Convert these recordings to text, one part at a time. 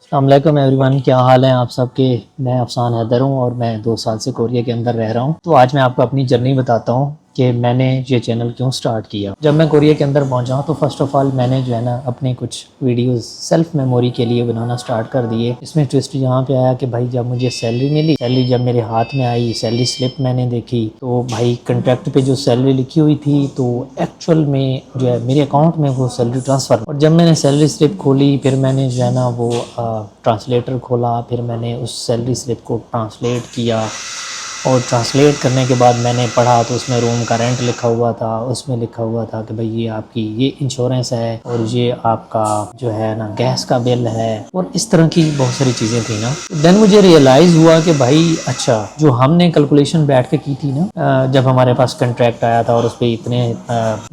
अस्सलामुअलैकुम एवरीवन, क्या हाल है आप सबके। मैं अफसान हैदर हूँ और मैं 2 साल से कोरिया के अंदर रह रहा हूँ। तो आज मैं आपको अपनी जर्नी बताता हूँ कि मैंने ये चैनल क्यों स्टार्ट किया। जब मैं कोरिया के अंदर पहुँचा तो फर्स्ट ऑफ़ ऑल मैंने जो है ना अपने कुछ वीडियोस सेल्फ मेमोरी के लिए बनाना स्टार्ट कर दिए। इसमें ट्विस्ट यहाँ पे आया कि भाई जब मुझे सैलरी मिली, सैलरी जब मेरे हाथ में आई, सैलरी स्लिप मैंने देखी तो भाई कॉन्ट्रैक्ट पे जो सैलरी लिखी हुई थी तो एक्चुअल में जो है मेरे अकाउंट में वो सैलरी ट्रांसफ़र। और जब मैंने सैलरी स्लिप खोली फिर मैंने जो है ना वो ट्रांसलेटर खोला, फिर मैंने उस सैलरी स्लिप को ट्रांसलेट किया और ट्रांसलेट करने के बाद मैंने पढ़ा तो उसमें रूम का रेंट लिखा हुआ था। उसमें लिखा हुआ था कि भाई ये आपकी ये इंश्योरेंस है और ये आपका जो है ना गैस का बिल है और इस तरह की बहुत सारी चीज़ें थी ना। देन मुझे रियलाइज़ हुआ कि भाई अच्छा, जो हमने कैलकुलेशन बैठ के की थी ना जब हमारे पास कॉन्ट्रैक्ट आया था और उस पर इतने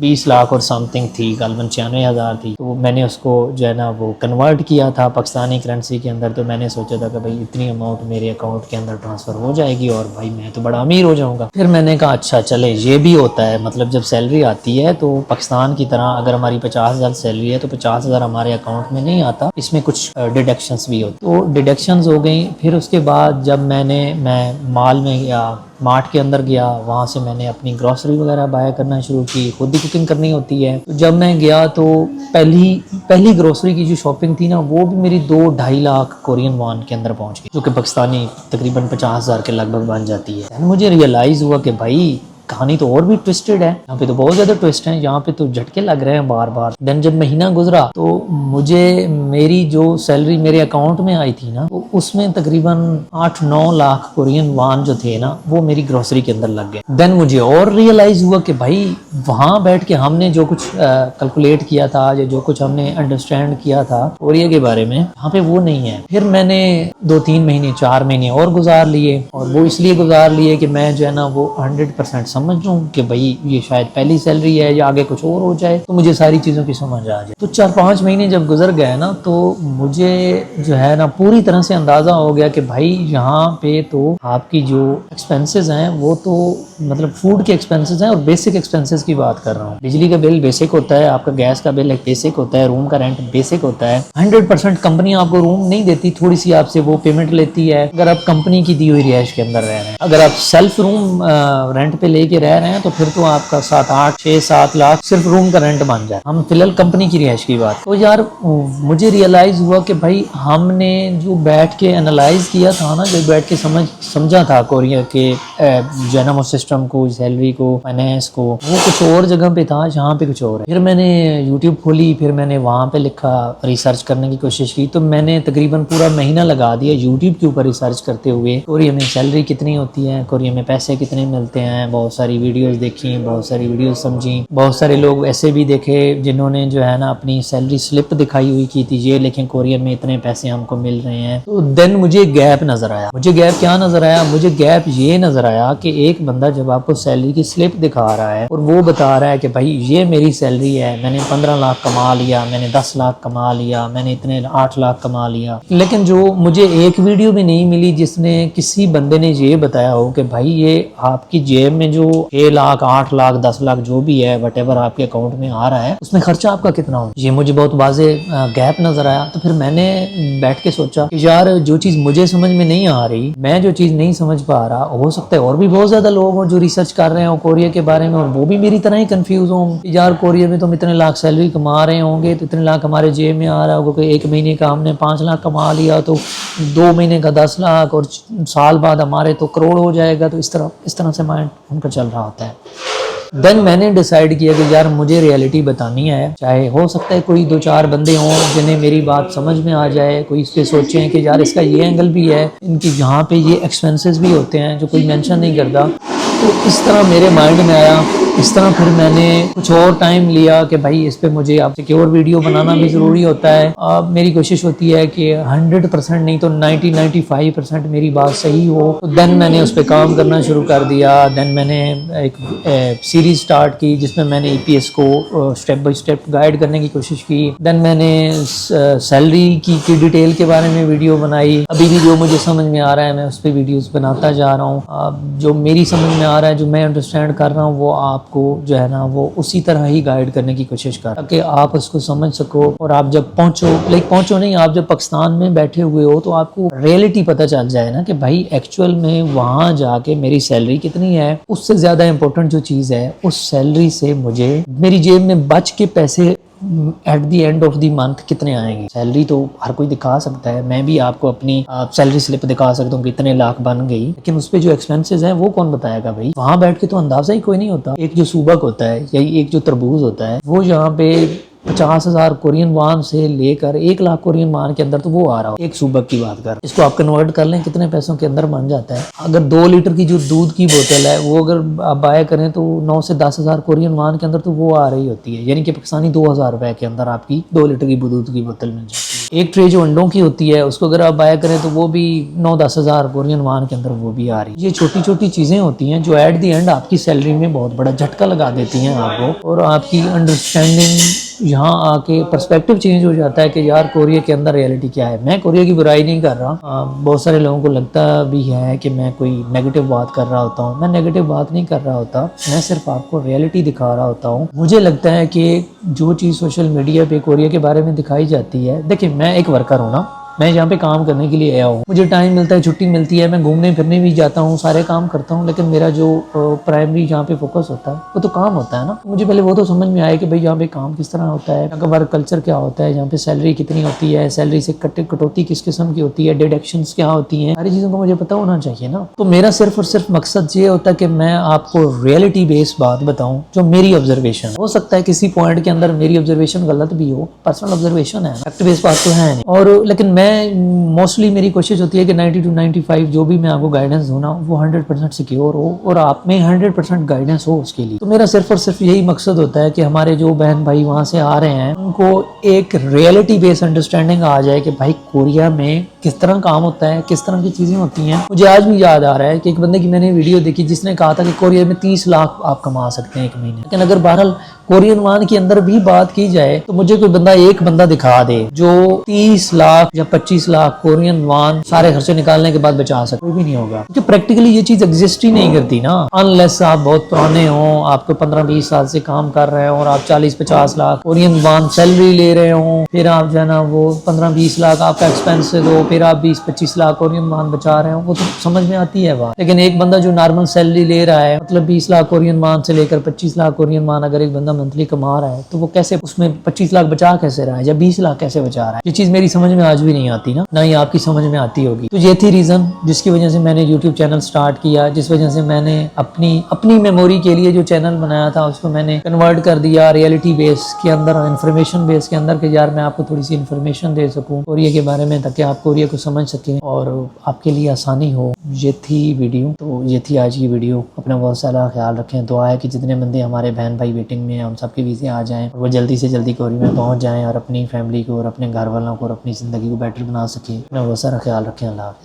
20 लाख और समथिंग थी, गालबन 96,000 थी। तो मैंने उसको जो है ना वो कन्वर्ट किया था पाकिस्तानी करेंसी के अंदर। तो मैंने सोचा था कि भाई इतनी अमाउंट मेरे अकाउंट के अंदर ट्रांसफ़र हो जाएगी और भाई मैं तो बड़ा अमीर हो जाऊंगा। फिर मैंने कहा अच्छा चले ये भी होता है, मतलब जब सैलरी आती है तो पाकिस्तान की तरह अगर हमारी 50,000 सैलरी है तो 50,000 हमारे अकाउंट में नहीं आता, इसमें कुछ डिडक्शंस भी होते। तो डिडक्शंस हो गई। फिर उसके बाद जब मैं माल में गया, मार्ट के अंदर गया, वहाँ से मैंने अपनी ग्रॉसरी वगैरह बाय करना शुरू की। खुद ही कुकिंग करनी होती है। तो जब मैं गया तो पहली ग्रॉसरी की जो शॉपिंग थी ना वो भी मेरी 2-2.5 लाख कोरियन वॉन के अंदर पहुँच गई, जो कि पाकिस्तानी तकरीबन 50,000 के लगभग बन जाती है। मुझे रियलाइज़ हुआ कि भाई कहानी तो और भी ट्विस्टेड है, यहाँ पे तो बहुत ज़्यादा ट्विस्ट हैं, यहाँ पे तो झटके लग रहे हैं बार बार। देन जब महीना गुजरा तो मुझे मेरी जो सैलरी मेरे अकाउंट में आई थी ना तो उसमें तकरीबन 8-9 लाख कोरियन वान जो थे ना वो मेरी ग्रोसरी के अंदर लग गए। देन मुझे और रियलाइज़ हुआ कि भाई वहाँ बैठ के हमने जो कुछ कैलकुलेट किया था या जो कुछ हमने अंडरस्टैंड किया था कोरिया के बारे में, यहाँ पे वो नहीं है। फिर मैंने 2-3 महीने 4 महीने और गुजार लिए, और वो इसलिए गुजार लिए कि मैं जो है ना वो 100% समझ लूँ कि भाई ये शायद पहली सैलरी है या आगे कुछ और हो जाए, तो मुझे सारी चीज़ों की समझ आ जाए। तो 4-5 महीने जब गुजर गए ना तो मुझे जो है ना पूरी तरह से अंदाज़ा हो गया कि भाई यहाँ पे तो आपकी जो एक्सपेंसेस हैं वो तो मतलब फूड के एक्सपेंसेस हैं और बेसिक एक्सपेंसेस की बात कर रहा हूँ। बिजली का बिल बेसिक होता है, आपका गैस का बिल एक बेसिक होता है, रूम का रेंट बेसिक होता है। 100% कंपनी आपको रूम नहीं देती, थोड़ी सी आपसे वो पेमेंट लेती है अगर आप कंपनी की दी हुई रिहाइश के अंदर रह रहे हैं। अगर आप सेल्फ रूम रेंट पे लेके रह रहे हैं तो फिर तो आपका 7-8-6-7 लाख सिर्फ रूम का रेंट बन जाए। हम फिलहाल कंपनी की रिहाइश की बात। तो यार मुझे रियलाइज हुआ कि भाई हमने जो बैठ के एनालाइज किया था ना, जो बैठ के समझा था कोरिया के जेनमो सिस्टम को, सैलरी को, फाइनेंस को, वो कुछ और जगह पे था, जहाँ पे कुछ और है। फिर मैंने यूट्यूब खोली, फिर मैंने वहाँ पे लिखा, रिसर्च करने की कोशिश की। तो मैंने तकरीबन पूरा महीना लगा दिया यूट्यूब के ऊपर रिसर्च करते हुए, कोरिया में सैलरी कितनी होती है, कोरिया में पैसे कितने मिलते हैं। बहुत सारी वीडियोस देखी, बहुत सारी वीडियोस समझी, बहुत सारे लोग ऐसे भी देखे जिन्होंने जो है ना अपनी सैलरी स्लिप दिखाई हुई की थी, ये लेकिन कोरिया में इतने पैसे हमको मिल रहे हैं। तो देन मुझे गैप नजर आया। मुझे गैप क्या नजर आया? मुझे गैप ये नजर आया कि एक बंदा जब आपको सैलरी की स्लिप दिखा रहा है और वो बता रहा है कि भाई ये मेरी सैलरी है, मैंने 15 लाख कमा लिया, मैंने 10 लाख कमा लिया, मैंने इतने 8 लाख कमा लिया, लेकिन जो मुझे एक वीडियो भी नहीं मिली जिसने किसी बंदे ने ये बताया हो कि भाई ये आपकी जेब में जो 6 लाख 8 लाख 10 लाख जो भी है वटेवर आपके अकाउंट में आ रहा है उसमें खर्चा आपका कितना हो। ये मुझे बहुत वाजे गैप नजर आया। तो फिर मैंने बैठ के सोचा कि यार जो चीज मुझे समझ में नहीं आ रही, मैं जो चीज नहीं समझ पा रहा, हो सकता है और भी बहुत ज्यादा लोग हो जो रिसर्च कर रहे हो कोरिया के बारे में और वो भी मेरी तरह ही कंफ्यूज हो। यार कोरिया में तुम इतने लाख सैलरी कमा रहे होंगे तो इतने लाख हमारे जेब में आ रहा होगा कि 1 महीने का हमने 5 लाख कमा लिया तो 2 महीने का 10 लाख और साल बाद हमारे तो करोड़ हो जाएगा। तो इस तरह से माइंड उनका चल रहा होता है। देन मैंने डिसाइड किया कि यार मुझे रियलिटी बतानी है, चाहे हो सकता है कोई 2-4 बंदे हों जिन्हें मेरी बात समझ में आ जाए, कोई इस पे सोचें कि यार इसका ये एंगल भी है, इनकी जहाँ पे ये एक्सपेंसेस भी होते हैं जो कोई मेंशन नहीं करता। तो इस तरह मेरे माइंड में आया। इस तरह फिर मैंने कुछ और टाइम लिया कि भाई इस पे मुझे आप सिक्योर वीडियो बनाना भी ज़रूरी होता है। अब मेरी कोशिश होती है कि 100% नहीं तो 90-95% मेरी बात सही हो। तो देन मैंने उस पर काम करना शुरू कर दिया। देन मैंने एक सीरीज स्टार्ट की जिसमें मैंने EPS को स्टेप बाय स्टेप गाइड करने की कोशिश की। देन मैंने सैलरी की डिटेल के बारे में वीडियो बनाई। अभी भी जो मुझे समझ में आ रहा है मैं उस पर वीडियोज़ बनाता जा रहा हूँ। जो मेरी समझ में आ रहा है, जो मैं अंडरस्टैंड कर रहा हूँ, वो आपको जो है ना वो उसी तरह ही गाइड करने की कोशिश कर, ताकि आप उसको समझ सको। और आप जब पहुंचो नहीं, आप जब पाकिस्तान में बैठे हुए हो तो आपको रियलिटी पता चल जाए ना कि भाई एक्चुअल में वहां जाके मेरी सैलरी कितनी है। उससे ज्यादा इंपॉर्टेंट जो चीज है, उस सैलरी से मुझे मेरी जेब में बच के पैसे at the end of the month कितने आएंगे। सैलरी तो हर कोई दिखा सकता है, मैं भी आपको अपनी सैलरी स्लिप दिखा सकता हूँ कितने लाख बन गई, लेकिन उस पे जो एक्सपेंसेस हैं वो कौन बताएगा भाई। वहां बैठ के तो अंदाजा ही कोई नहीं होता। एक जो सूबक होता है या एक जो तरबूज होता है, वो यहाँ पे 50,000 कोरियन वान से लेकर 1 लाख कोरियन वान के अंदर तो वो आ रहा हो। एक सूबक की बात कर, इसको आप कन्वर्ट कर लें कितने पैसों के अंदर बन जाता है। अगर 2 लीटर की जो दूध की बोतल है वो अगर आप बाय करें तो 9 से 10,000 कोरियन वान के अंदर तो वो आ रही होती है, यानी कि पाकिस्तानी 2,000 रुपए के अंदर आपकी 2 लीटर की दूध की बोतल मिल जाती है। एक ट्रे जो अंडों की होती है उसको अगर आप बाय करें तो वो भी 9-10,000 कोरियन वान के अंदर वो भी आ रही है। ये छोटी छोटी चीजें होती हैं जो एट द एंड आपकी सैलरी में बहुत बड़ा झटका लगा देती हैं आपको, और आपकी अंडरस्टैंडिंग यहाँ आके पर्सपेक्टिव चेंज हो जाता है कि यार कोरिया के अंदर रियलिटी क्या है। मैं कोरिया की बुराई नहीं कर रहा, बहुत सारे लोगों को लगता भी है कि मैं कोई नेगेटिव बात कर रहा होता हूँ। मैं नेगेटिव बात नहीं कर रहा होता, मैं सिर्फ आपको रियलिटी दिखा रहा होता हूँ। मुझे लगता है कि जो चीज़ सोशल मीडिया पे कोरिया के बारे में दिखाई जाती है, देखिए मैं एक वर्कर हूँ ना, मैं यहाँ पे काम करने के लिए आया हूँ, मुझे टाइम मिलता है, छुट्टी मिलती है, मैं घूमने फिरने भी जाता हूँ, सारे काम करता हूँ, लेकिन मेरा जो प्राइमरी यहाँ पे फोकस होता है वो तो काम होता है ना। मुझे पहले वो तो समझ में आया कि भाई यहाँ पे काम किस तरह होता है, यहाँ का वर्क कल्चर क्या होता है, यहाँ पे सैलरी कितनी होती है, सैलरी से कटौती किस किस्म की होती है, डिडक्शंस क्या होती हैं, सारी चीज़ों को मुझे पता होना चाहिए ना। तो मेरा सिर्फ और सिर्फ मकसद ये होता है कि मैं आपको रियलिटी बेस्ड बात बताऊँ जो मेरी ऑब्जर्वेशन। हो सकता है किसी पॉइंट के अंदर मेरी ऑब्जर्वेशन गलत भी हो, पर्सनल ऑब्जर्वेशन है, फैक्ट बेस्ड बात तो है नहीं। और लेकिन मैं मोस्टली मेरी कोशिश होती है कि 90 to 95 जो भी मैं आपको गाइडेंस दूँ ना वो 100% सिक्योर हो और आप में 100% गाइडेंस हो उसके लिए। तो मेरा सिर्फ और सिर्फ यही मकसद होता है कि हमारे जो बहन भाई वहाँ से आ रहे हैं उनको एक रियलिटी बेस्ड अंडरस्टैंडिंग आ जाए कि भाई कोरिया में किस तरह काम होता है, किस तरह की चीज़ें होती हैं। मुझे आज भी याद आ रहा है कि एक बंदे की मैंने वीडियो देखी जिसने कहा था कि कोरिया में 30 लाख आप कमा सकते हैं 1 महीने। लेकिन अगर बहरहाल कोरियन वान के अंदर भी बात की जाए तो मुझे कोई बंदा एक बंदा दिखा दे जो 30 लाख या 25 लाख कोरियन वान सारे खर्चे निकालने के बाद बचा सके, कोई भी नहीं होगा, क्योंकि प्रैक्टिकली ये चीज एग्जिस्ट ही नहीं करती ना। अनलेस आप बहुत पुराने हो, आपको 15-20 साल से काम कर रहे हो और आप 40-50 लाख कोरियन वान सैलरी ले रहे हो, फिर आप जो है ना वो 15-20 लाख आपका एक्सपेंस दो, फिर आप 20-25 लाख कोरियन वान बचा रहे हो, वो तो समझ में आती है बात। लेकिन एक बंदा जो नॉर्मल सैलरी ले रहा है, मतलब 20 लाख कोरियन वान से लेकर 25 लाख कोरियन वान अगर एक बंदा मंथली कमा रहा है तो वो कैसे उसमें 25 लाख बचा कैसे रहा है या 20 लाख कैसे बचा रहा है, ये चीज मेरी समझ में आज भी नहीं आती ना ही आपकी समझ में आती होगी। तो ये थी रीजन जिसकी वजह से मैंने यूट्यूब चैनल स्टार्ट किया, जिस वजह से मैंने अपनी मेमोरी के लिए जो चैनल बनाया था उसको मैंने कन्वर्ट कर दिया रियलिटी बेस के अंदर, इन्फॉर्मेशन बेस के अंदर, कि यार मैं आपको थोड़ी सी इन्फॉर्मेशन दे सकूं कोरिया के बारे में, ताकि आप कोरिया को समझ सकें और आपके लिए आसानी हो। ये थी वीडियो, तो ये थी आज की वीडियो। अपना बहुत सारा ख्याल रखें। दुआ है कि जितने बंदे हमारे बहन भाई वेटिंग में हैं उन सबके वीज़े आ जाएं और वो जल्दी से जल्दी कोरिया में पहुंच जाएं और अपनी फैमिली को और अपने घर वालों को और अपनी ज़िंदगी को बेटर बना सकें। अपना बहुत सारा ख्याल रखें। अल्लाह हाफ़िज़।